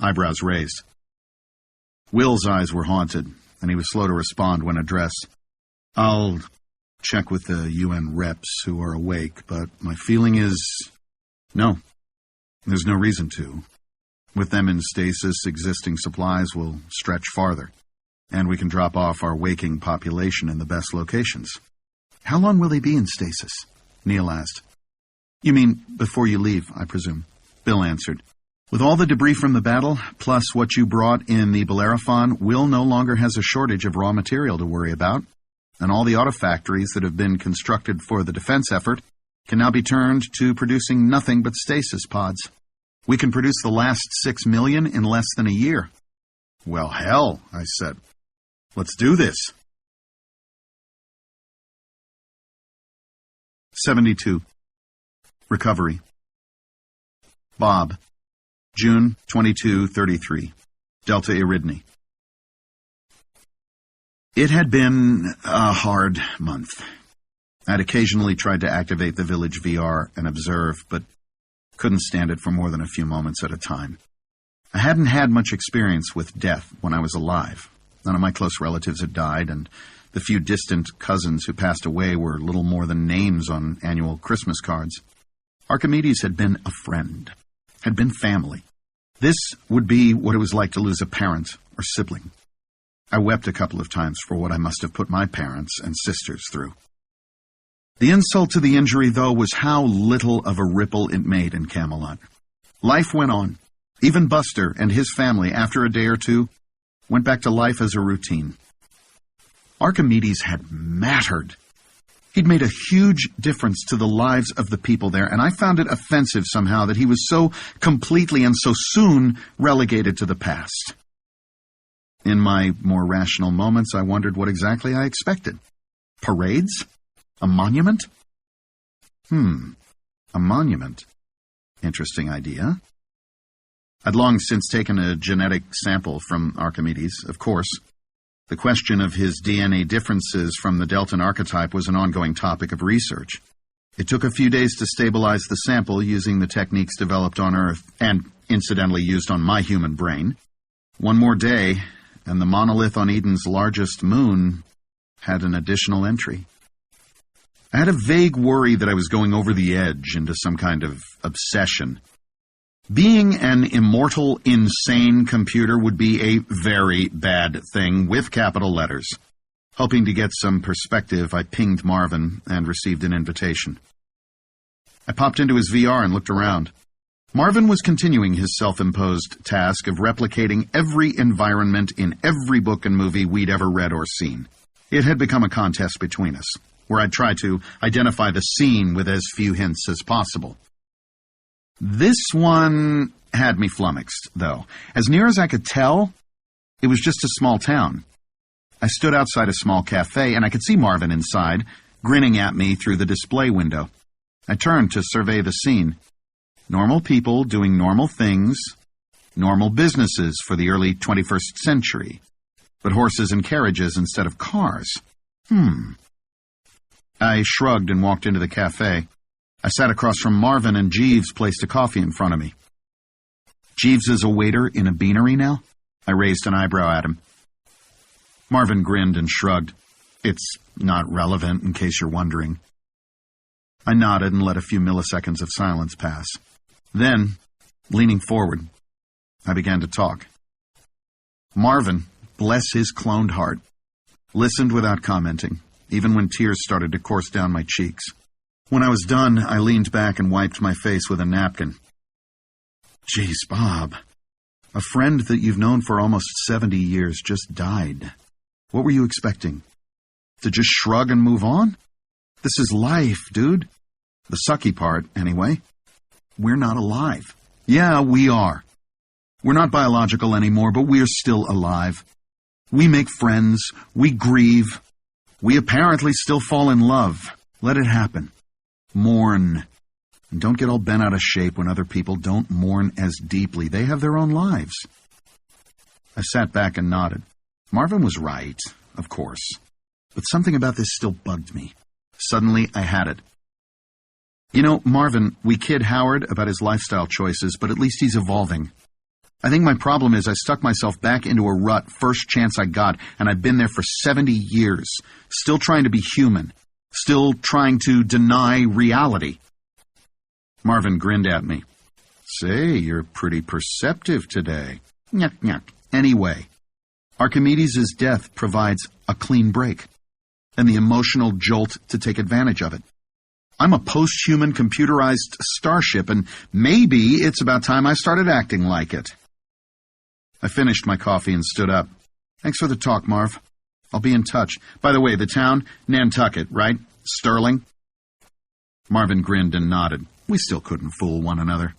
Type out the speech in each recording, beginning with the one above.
eyebrows raised. Will's eyes were haunted, and he was slow to respond when addressed. I'll check with the UN reps who are awake, but my feeling is no. There's no reason to. With them in stasis, existing supplies will stretch farther, and we can drop off our waking population in the best locations. How long will they be in stasis? Neil asked. You mean before you leave, I presume? Bill answered. With all the debris from the battle, plus what you brought in the Bellerophon, Will no longer has a shortage of raw material to worry about, and all the autofactories that have been constructed for the defense effort can now be turned to producing nothing but stasis pods. We can produce the last 6 million in less than a year. Well, hell, I said. Let's do this. 72. Recovery. Bob. June 22:33. Delta Eridni. It had been a hard month. I'd occasionally tried to activate the village VR and observe, but couldn't stand it for more than a few moments at a time. I hadn't had much experience with death when I was alive. None of my close relatives had died, and the few distant cousins who passed away were little more than names on annual Christmas cards. Archimedes had been a friend, had been family. This would be what it was like to lose a parent or sibling. I wept a couple of times for what I must have put my parents and sisters through. The insult to the injury, though, was how little of a ripple it made in Camelot. Life went on. Even Buster and his family, after a day or two, went back to life as a routine. Archimedes had mattered. He'd made a huge difference to the lives of the people there, and I found it offensive somehow that he was so completely and so soon relegated to the past. In my more rational moments, I wondered what exactly I expected. Parades? A monument? A monument. Interesting idea. I'd long since taken a genetic sample from Archimedes, of course. The question of his DNA differences from the Deltan archetype was an ongoing topic of research. It took a few days to stabilize the sample using the techniques developed on Earth and, incidentally, used on my human brain. One more day, and the monolith on Eden's largest moon had an additional entry. I had a vague worry that I was going over the edge into some kind of obsession. Being an immortal, insane computer would be a very bad thing, with capital letters. Hoping to get some perspective, I pinged Marvin and received an invitation. I popped into his VR and looked around. Marvin was continuing his self-imposed task of replicating every environment in every book and movie we'd ever read or seen. It had become a contest between us, where I'd try to identify the scene with as few hints as possible. This one had me flummoxed, though. As near as I could tell, it was just a small town. I stood outside a small cafe, and I could see Marvin inside, grinning at me through the display window. I turned to survey the scene. Normal people doing normal things, normal businesses for the early 21st century, but horses and carriages instead of cars. I shrugged and walked into the cafe. I sat across from Marvin, and Jeeves placed a coffee in front of me. Jeeves is a waiter in a beanery now? I raised an eyebrow at him. Marvin grinned and shrugged. It's not relevant, in case you're wondering. I nodded and let a few milliseconds of silence pass. Then, leaning forward, I began to talk. Marvin, bless his cloned heart, listened without commenting, even when tears started to course down my cheeks. When I was done, I leaned back and wiped my face with a napkin. Geez, Bob, a friend that you've known for almost 70 years just died. What were you expecting? To just shrug and move on? This is life, dude. The sucky part, anyway. We're not alive. Yeah, we are. We're not biological anymore, but we're still alive. We make friends. We grieve. We apparently still fall in love. Let it happen. Mourn. And don't get all bent out of shape when other people don't mourn as deeply. They have their own lives. I sat back and nodded. Marvin was right, of course. But something about this still bugged me. Suddenly, I had it. You know, Marvin, we kid Howard about his lifestyle choices, but at least he's evolving. I think my problem is I stuck myself back into a rut first chance I got, and I've been there for 70 years, still trying to be human, still trying to deny reality. Marvin grinned at me. Say, you're pretty perceptive today. Nyuk, nyuk. Anyway, Archimedes' death provides a clean break, and the emotional jolt to take advantage of it. I'm a post-human computerized starship, and maybe it's about time I started acting like it. I finished my coffee and stood up. Thanks for the talk, Marv. I'll be in touch. By the way, the town? Nantucket, right? Sterling? Marvin grinned and nodded. We still couldn't fool one another.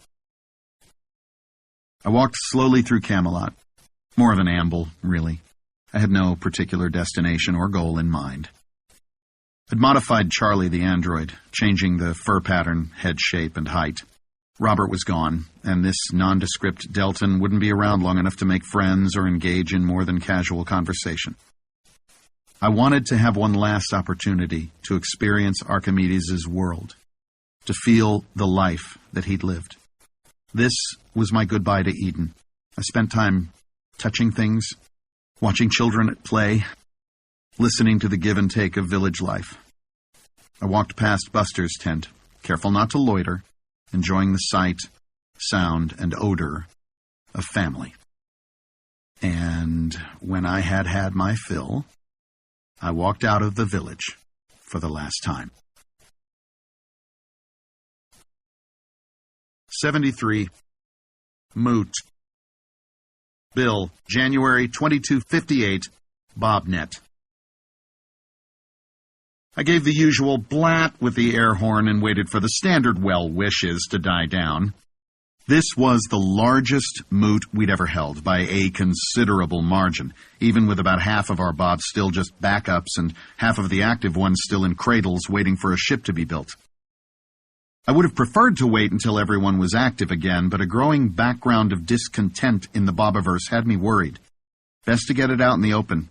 I walked slowly through Camelot. More of an amble, really. I had no particular destination or goal in mind. I'd modified Charlie the android, changing the fur pattern, head shape, and height. Robert was gone, and this nondescript Deltan wouldn't be around long enough to make friends or engage in more than casual conversation. I wanted to have one last opportunity to experience Archimedes' world, to feel the life that he'd lived. This was my goodbye to Eden. I spent time touching things, watching children at play, listening to the give and take of village life. I walked past Buster's tent, careful not to loiter, enjoying the sight, sound, and odor of family. And when I had had my fill, I walked out of the village for the last time. 73. Moot. Bill, January 2258, Bobnet. I gave the usual blat with the air horn and waited for the standard well wishes to die down. This was the largest moot we'd ever held by a considerable margin, even with about half of our bobs still just backups and half of the active ones still in cradles waiting for a ship to be built. I would have preferred to wait until everyone was active again, but a growing background of discontent in the Bobiverse had me worried. Best to get it out in the open.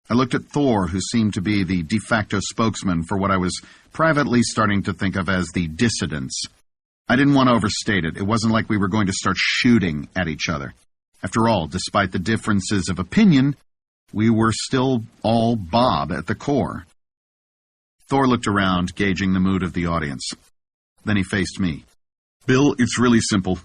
I looked at Thor, who seemed to be the de facto spokesman for what I was privately starting to think of as the dissidents. I didn't want to overstate it. It wasn't like we were going to start shooting at each other. After all, despite the differences of opinion, we were still all Bob at the core. Thor looked around, gauging the mood of the audience. Then he faced me. Bill, it's really simple.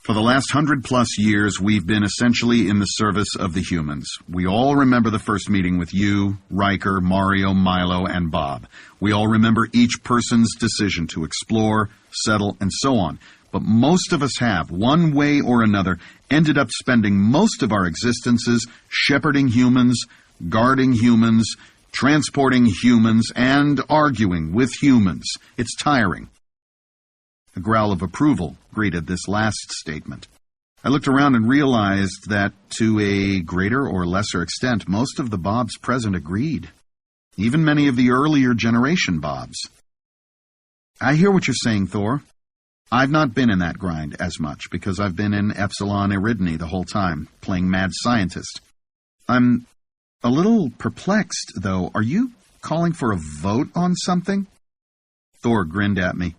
For the last 100+ years, we've been essentially in the service of the humans. We all remember the first meeting with you, Riker, Mario, Milo, and Bob. We all remember each person's decision to explore, settle, and so on. But most of us have, one way or another, ended up spending most of our existences shepherding humans, guarding humans, transporting humans, and arguing with humans. It's tiring. A growl of approval greeted this last statement. I looked around and realized that, to a greater or lesser extent, most of the Bobs present agreed. Even many of the earlier generation Bobs. I hear what you're saying, Thor. I've not been in that grind as much, because I've been in Epsilon Eridani the whole time, playing mad scientist. I'm a little perplexed, though. Are you calling for a vote on something? Thor grinned at me.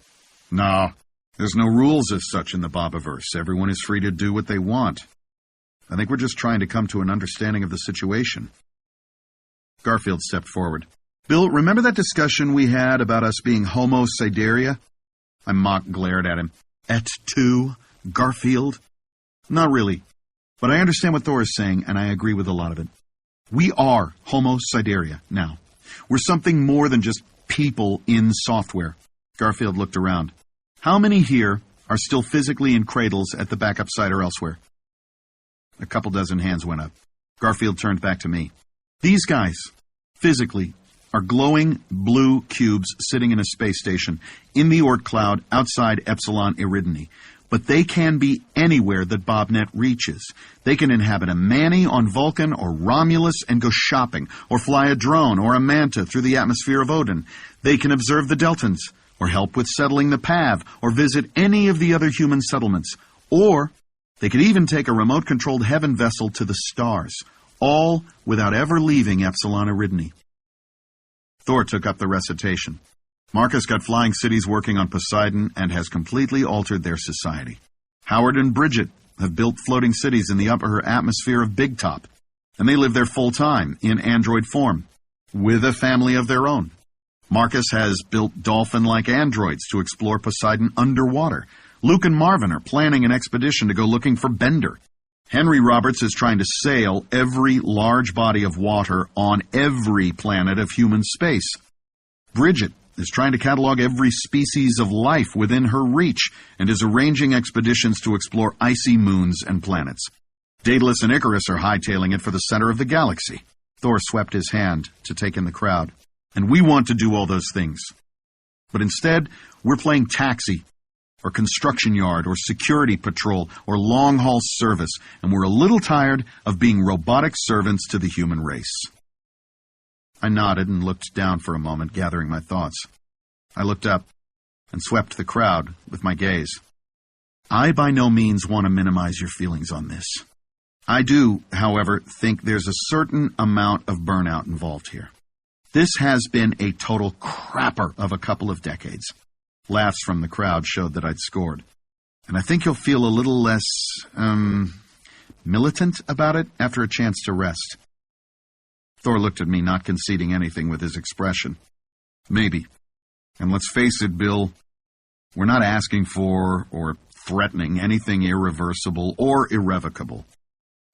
No. There's no rules as such in the Bobiverse. Everyone is free to do what they want. I think we're just trying to come to an understanding of the situation. Garfield stepped forward. Bill, remember that discussion we had about us being Homo Sideria? I mock glared at him. Et tu, Garfield? Not really. But I understand what Thor is saying, and I agree with a lot of it. We are Homo Sideria now. We're something more than just people in software. Garfield looked around. How many here are still physically in cradles at the backup site or elsewhere? A couple dozen hands went up. Garfield turned back to me. These guys, physically, are glowing blue cubes sitting in a space station in the Oort cloud outside Epsilon Eridani. But they can be anywhere that Bobnet reaches. They can inhabit a Manny on Vulcan or Romulus and go shopping, or fly a drone or a manta through the atmosphere of Odin. They can observe the Deltans, or help with settling the Pav, or visit any of the other human settlements. Or they could even take a remote-controlled heaven vessel to the stars, all without ever leaving Epsilon Eridani. Thor took up the recitation. Marcus got flying cities working on Poseidon and has completely altered their society. Howard and Bridget have built floating cities in the upper atmosphere of Big Top, and they live there full-time in android form, with a family of their own. Marcus has built dolphin-like androids to explore Poseidon underwater. Luke and Marvin are planning an expedition to go looking for Bender. Henry Roberts is trying to sail every large body of water on every planet of human space. Bridget is trying to catalog every species of life within her reach and is arranging expeditions to explore icy moons and planets. Daedalus and Icarus are hightailing it for the center of the galaxy. Thor swept his hand to take in the crowd. And we want to do all those things. But instead, we're playing taxi, or construction yard, or security patrol, or long-haul service, and we're a little tired of being robotic servants to the human race. I nodded and looked down for a moment, gathering my thoughts. I looked up and swept the crowd with my gaze. I by no means want to minimize your feelings on this. I do, however, think there's a certain amount of burnout involved here. This has been a total crapper of a couple of decades. Laughs from the crowd showed that I'd scored. And I think you'll feel a little less, militant about it after a chance to rest. Thor looked at me, not conceding anything with his expression. Maybe. And let's face it, Bill, we're not asking for or threatening anything irreversible or irrevocable.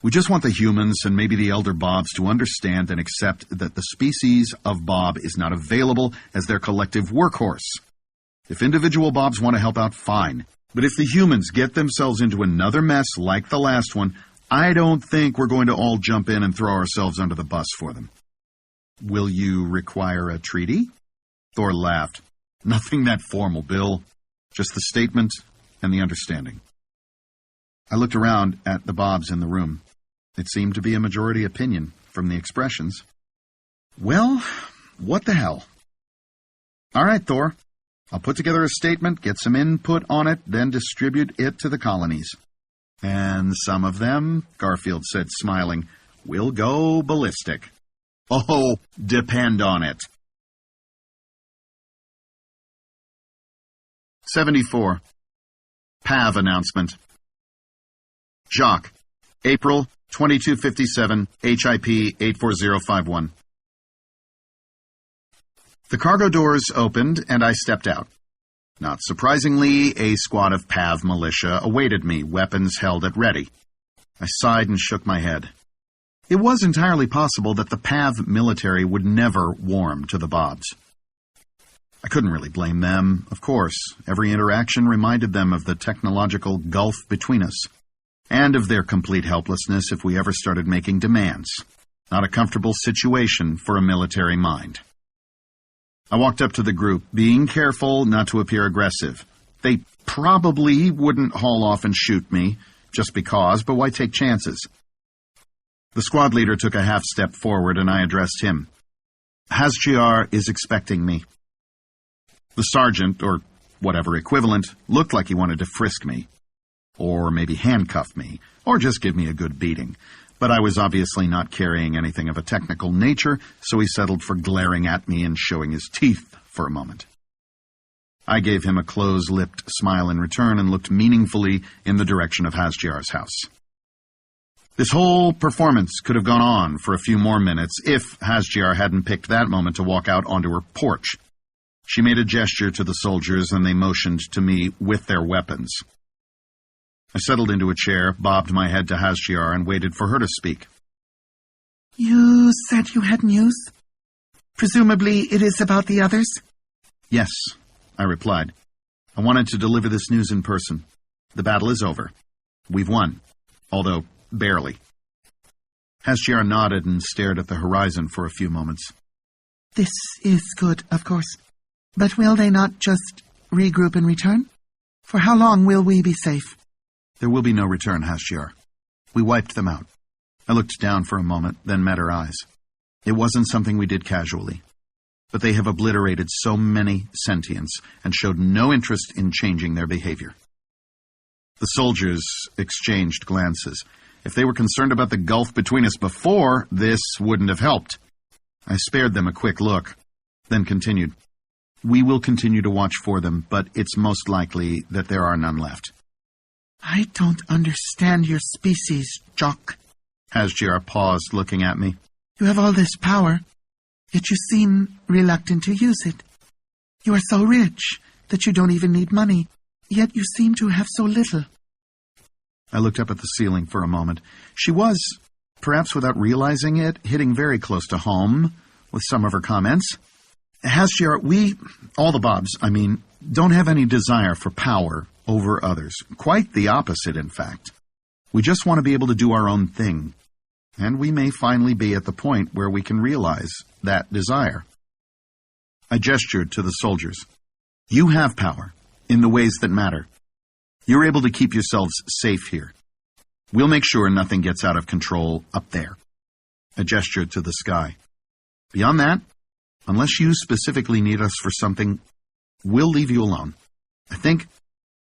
We just want the humans and maybe the elder Bobs to understand and accept that the species of Bob is not available as their collective workhorse. If individual Bobs want to help out, fine. But if the humans get themselves into another mess like the last one, I don't think we're going to all jump in and throw ourselves under the bus for them. Will you require a treaty? Thor laughed. Nothing that formal, Bill. Just the statement and the understanding. I looked around at the Bobs in the room. It seemed to be a majority opinion from the expressions. Well, what the hell? All right, Thor. I'll put together a statement, get some input on it, then distribute it to the colonies. And some of them, Garfield said, smiling, will go ballistic. Oh, depend on it. 74. PAV announcement. Jacques, April 2257, HIP 84051. The cargo doors opened, and I stepped out. Not surprisingly, a squad of PAV militia awaited me, weapons held at ready. I sighed and shook my head. It was entirely possible that the PAV military would never warm to the Bobs. I couldn't really blame them, of course. Every interaction reminded them of the technological gulf between us, and of their complete helplessness if we ever started making demands. Not a comfortable situation for a military mind. I walked up to the group, being careful not to appear aggressive. They probably wouldn't haul off and shoot me, just because, but why take chances? The squad leader took a half step forward, and I addressed him. Hasjiar is expecting me. The sergeant, or whatever equivalent, looked like he wanted to frisk me, or maybe handcuff me, or just give me a good beating. But I was obviously not carrying anything of a technical nature, so he settled for glaring at me and showing his teeth for a moment. I gave him a close-lipped smile in return and looked meaningfully in the direction of Hasjiar's house. This whole performance could have gone on for a few more minutes if Hasjiar hadn't picked that moment to walk out onto her porch. She made a gesture to the soldiers, and they motioned to me with their weapons. I settled into a chair, bobbed my head to Hasjiar, and waited for her to speak. You said you had news? Presumably it is about the others? Yes, I replied. I wanted to deliver this news in person. The battle is over. We've won, although barely. Hasjiar nodded and stared at the horizon for a few moments. This is good, of course. But will they not just regroup and return? For how long will we be safe? There will be no return, Hasjiar. We wiped them out. I looked down for a moment, then met her eyes. It wasn't something we did casually. But they have obliterated so many sentients and showed no interest in changing their behavior. The soldiers exchanged glances. If they were concerned about the gulf between us before, this wouldn't have helped. I spared them a quick look, then continued. We will continue to watch for them, but it's most likely that there are none left. I don't understand your species, Jock. Hasjiar paused, looking at me. You have all this power, yet you seem reluctant to use it. You are so rich that you don't even need money, yet you seem to have so little. I looked up at the ceiling for a moment. She was, perhaps without realizing it, hitting very close to home with some of her comments. Hasjiar, we, all the Bobs, don't have any desire for power over others. Quite the opposite, in fact. We just want to be able to do our own thing. And we may finally be at the point where we can realize that desire. I gestured to the soldiers. You have power, in the ways that matter. You're able to keep yourselves safe here. We'll make sure nothing gets out of control up there. I gestured to the sky. Beyond that, unless you specifically need us for something, we'll leave you alone. I think,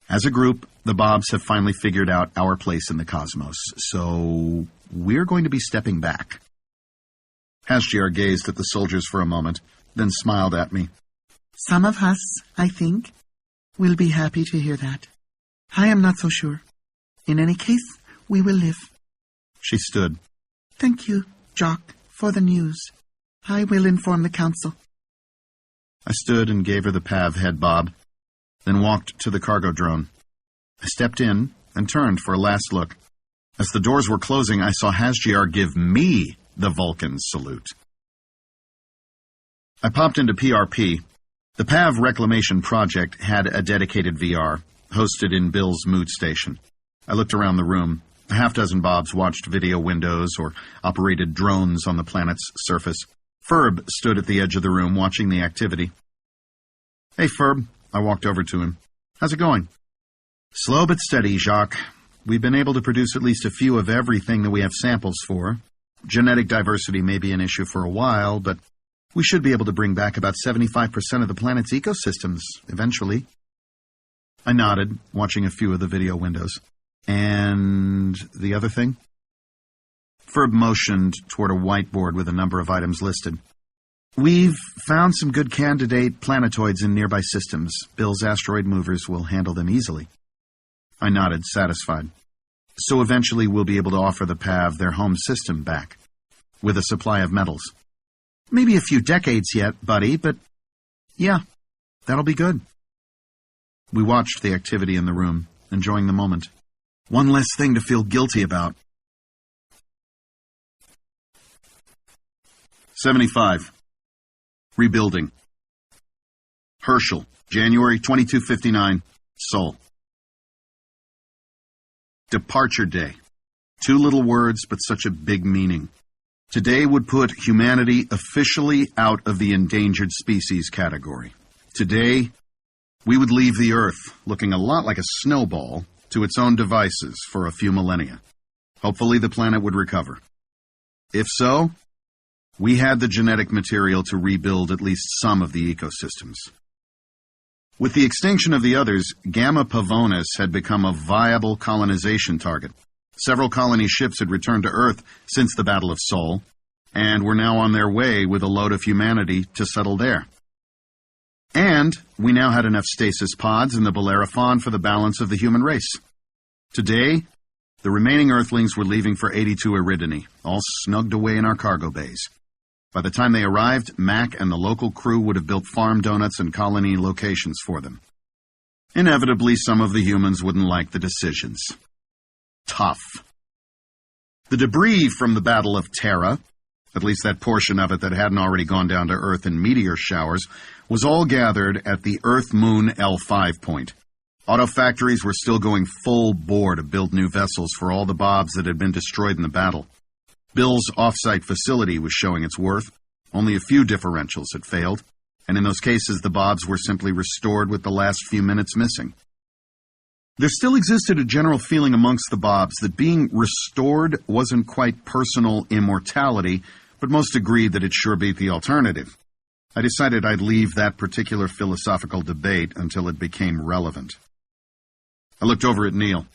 as a group, the Bobs have finally figured out our place in the cosmos, so we're going to be stepping back. Hasjiar gazed at the soldiers for a moment, then smiled at me. Some of us, I think, will be happy to hear that. I am not so sure. In any case, we will live. She stood. Thank you, Jock, for the news. I will inform the council. I stood and gave her the PAV head bob, then walked to the cargo drone. I stepped in and turned for a last look. As the doors were closing, I saw Hasjiar give me the Vulcan salute. I popped into PRP. The PAV Reclamation Project had a dedicated VR, hosted in Bill's mood station. I looked around the room. A half-dozen Bobs watched video windows or operated drones on the planet's surface. Ferb stood at the edge of the room watching the activity. Hey, Ferb. I walked over to him. How's it going? Slow but steady, Jacques. We've been able to produce at least a few of everything that we have samples for. Genetic diversity may be an issue for a while, but we should be able to bring back about 75% of the planet's ecosystems, eventually. I nodded, watching a few of the video windows. And the other thing? Ferb motioned toward a whiteboard with a number of items listed. We've found some good candidate planetoids in nearby systems. Bill's asteroid movers will handle them easily. I nodded, satisfied. So eventually we'll be able to offer the PAV their home system back, with a supply of metals. Maybe a few decades yet, buddy, but yeah, that'll be good. We watched the activity in the room, enjoying the moment. One less thing to feel guilty about. 75. Rebuilding. Herschel, January 2259, Seoul. Departure Day. Two little words, but such a big meaning. Today would put humanity officially out of the endangered species category. Today, we would leave the Earth looking a lot like a snowball to its own devices for a few millennia. Hopefully the planet would recover. If so, we had the genetic material to rebuild at least some of the ecosystems. With the extinction of the others, Gamma Pavonis had become a viable colonization target. Several colony ships had returned to Earth since the Battle of Seoul, and were now on their way with a load of humanity to settle there. And we now had enough stasis pods in the Bellerophon for the balance of the human race. Today, the remaining Earthlings were leaving for 82 Eridani, all snugged away in our cargo bays. By the time they arrived, Mac and the local crew would have built farm donuts and colony locations for them. Inevitably, some of the humans wouldn't like the decisions. Tough. The debris from the Battle of Terra, at least that portion of it that hadn't already gone down to Earth in meteor showers, was all gathered at the Earth-Moon L5 point. Auto factories were still going full bore to build new vessels for all the Bobs that had been destroyed in the battle. Bill's off-site facility was showing its worth. Only a few differentials had failed, and in those cases the Bobs were simply restored with the last few minutes missing. There still existed a general feeling amongst the Bobs that being restored wasn't quite personal immortality, but most agreed that it sure beat the alternative. I decided I'd leave that particular philosophical debate until it became relevant. I looked over at Neil.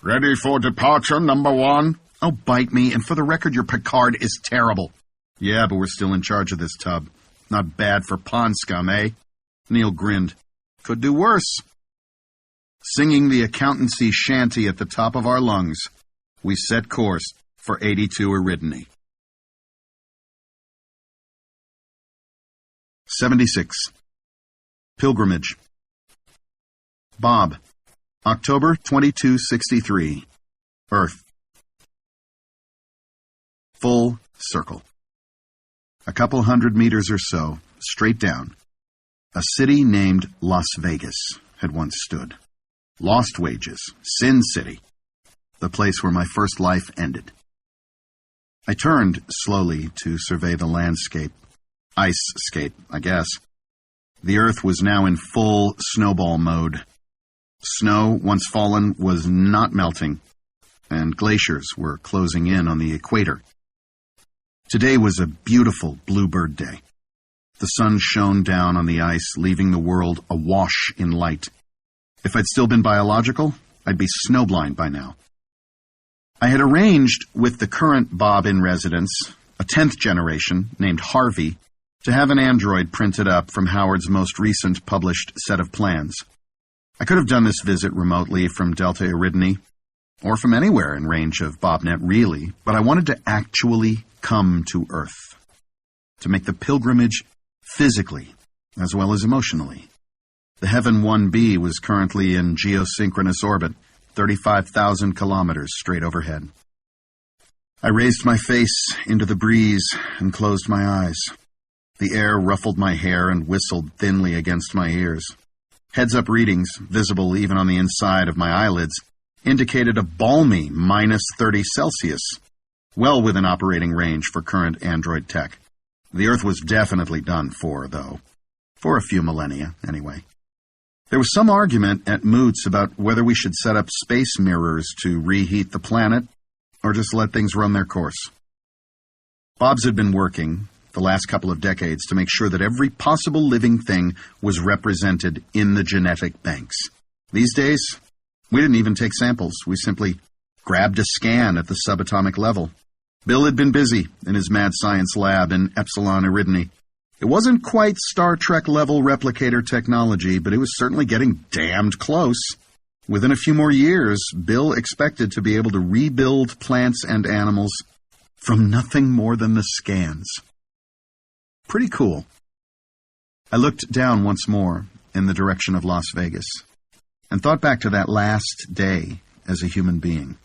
Ready for departure, number one? Oh, bite me, and for the record, your Picard is terrible. Yeah, but we're still in charge of this tub. Not bad for pond scum, eh? Neil grinned. Could do worse. Singing the accountancy shanty at the top of our lungs, we set course for 82 Eridani. 76. Pilgrimage. Bob, October 2263. Earth. Full circle. A couple 100 meters or so, straight down, a city named Las Vegas had once stood. Lost Wages, Sin City, the place where my first life ended. I turned slowly to survey the landscape. Ice-scape, I guess. The earth was now in full snowball mode. Snow, once fallen, was not melting, and glaciers were closing in on the equator. Today was a beautiful bluebird day. The sun shone down on the ice, leaving the world awash in light. If I'd still been biological, I'd be snowblind by now. I had arranged with the current Bob in residence, a 10th generation named Harvey, to have an android printed up from Howard's most recent published set of plans. I could have done this visit remotely from Delta Eridani, or from anywhere in range of BobNet really, but I wanted to actually come to Earth, to make the pilgrimage physically as well as emotionally. The Heaven 1B was currently in geosynchronous orbit, 35,000 kilometers straight overhead. I raised my face into the breeze and closed my eyes. The air ruffled my hair and whistled thinly against my ears. Heads-up readings, visible even on the inside of my eyelids, indicated a balmy -30 Celsius, well within operating range for current android tech. The Earth was definitely done for, though. For a few millennia, anyway. There was some argument at Moots about whether we should set up space mirrors to reheat the planet, or just let things run their course. Bob's had been working the last couple of decades to make sure that every possible living thing was represented in the genetic banks. These days, we didn't even take samples. We simply grabbed a scan at the subatomic level. Bill had been busy in his mad science lab in Epsilon Eridani. It wasn't quite Star Trek-level replicator technology, but it was certainly getting damned close. Within a few more years, Bill expected to be able to rebuild plants and animals from nothing more than the scans. Pretty cool. I looked down once more in the direction of Las Vegas and thought back to that last day as a human being.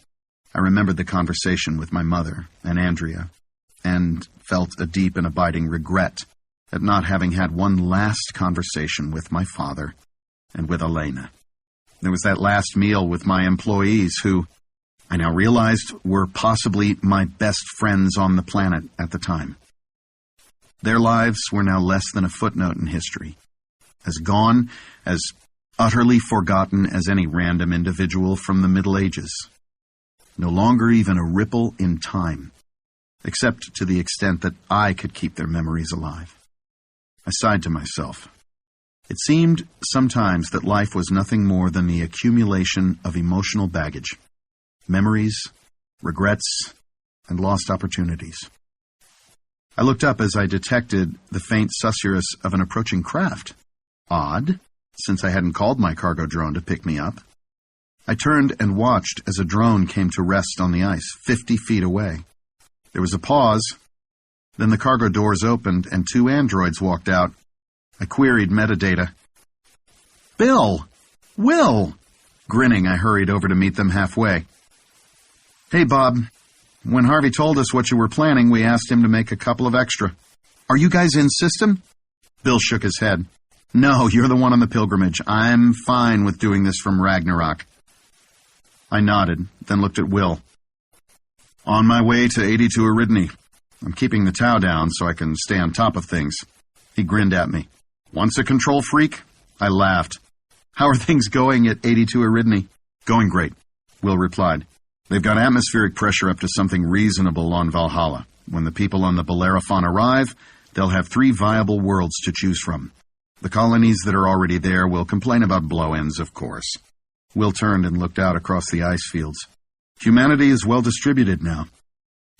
I remembered the conversation with my mother and Andrea and felt a deep and abiding regret at not having had one last conversation with my father and with Elena. There was that last meal with my employees who, I now realized, were possibly my best friends on the planet at the time. Their lives were now less than a footnote in history, as gone, as utterly forgotten as any random individual from the Middle Ages. No longer even a ripple in time, except to the extent that I could keep their memories alive. I sighed to myself. It seemed sometimes that life was nothing more than the accumulation of emotional baggage, memories, regrets, and lost opportunities. I looked up as I detected the faint susurrus of an approaching craft. Odd, since I hadn't called my cargo drone to pick me up. I turned and watched as a drone came to rest on the ice, 50 feet away. There was a pause. Then the cargo doors opened and 2 androids walked out. I queried metadata. "Bill! Will!" Grinning, I hurried over to meet them halfway. "Hey, Bob. When Harvey told us what you were planning, we asked him to make a couple of extra. Are you guys in system?" Bill shook his head. "No, you're the one on the pilgrimage. I'm fine with doing this from Ragnarok." I nodded, then looked at Will. "On my way to 82 Eridani. I'm keeping the Tau down so I can stay on top of things." He grinned at me. "Once a control freak?" I laughed. "How are things going at 82 Eridani?" "Going great," Will replied. "They've got atmospheric pressure up to something reasonable on Valhalla. When the people on the Bellerophon arrive, they'll have 3 viable worlds to choose from. The colonies that are already there will complain about blow-ins, of course." Will turned and looked out across the ice fields. "Humanity is well distributed now.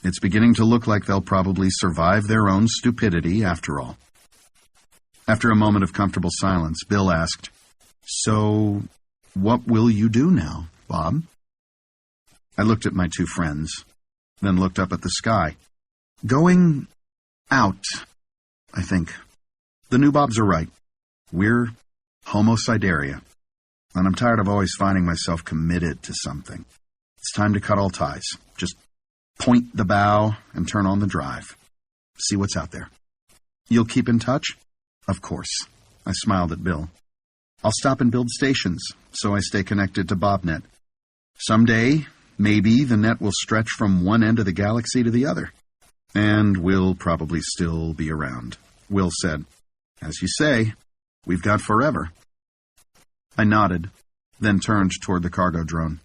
It's beginning to look like they'll probably survive their own stupidity after all." After a moment of comfortable silence, Bill asked, "So, What will you do now, Bob? I looked at my two friends, then looked up at the sky. Going out, I think. The new Bobs are right. We're Homo Sideria, and I'm tired of always finding myself committed to something. It's time to cut all ties. Just point the bow and turn on the drive. See what's out there. You'll keep in touch? Of course. I smiled at Bill. I'll stop and build stations, so I stay connected to BobNet. Someday, maybe the net will stretch from one end of the galaxy to the other. And we'll probably still be around. Will said, As you say, we've got forever. I nodded, then turned toward the cargo drone.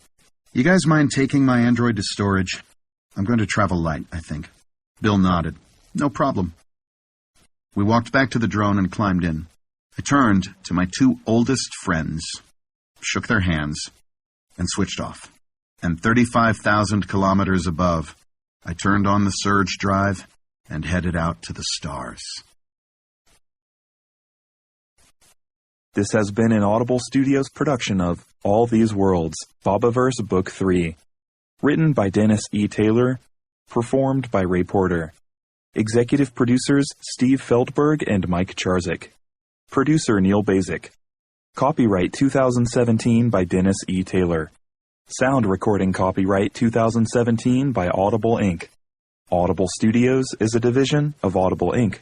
You guys mind taking my android to storage? I'm going to travel light, I think. Bill nodded. No problem. We walked back to the drone and climbed in. I turned to my two oldest friends, shook their hands, and switched off. And 35,000 kilometers above, I turned on the surge drive and headed out to the stars. This has been an Audible Studios production of All These Worlds, Bobiverse Book 3. Written by Dennis E. Taylor. Performed by Ray Porter. Executive producers Steve Feldberg and Mike Charzik. Producer Neil Basic. Copyright 2017 by Dennis E. Taylor. Sound recording copyright 2017 by Audible Inc. Audible Studios is a division of Audible Inc.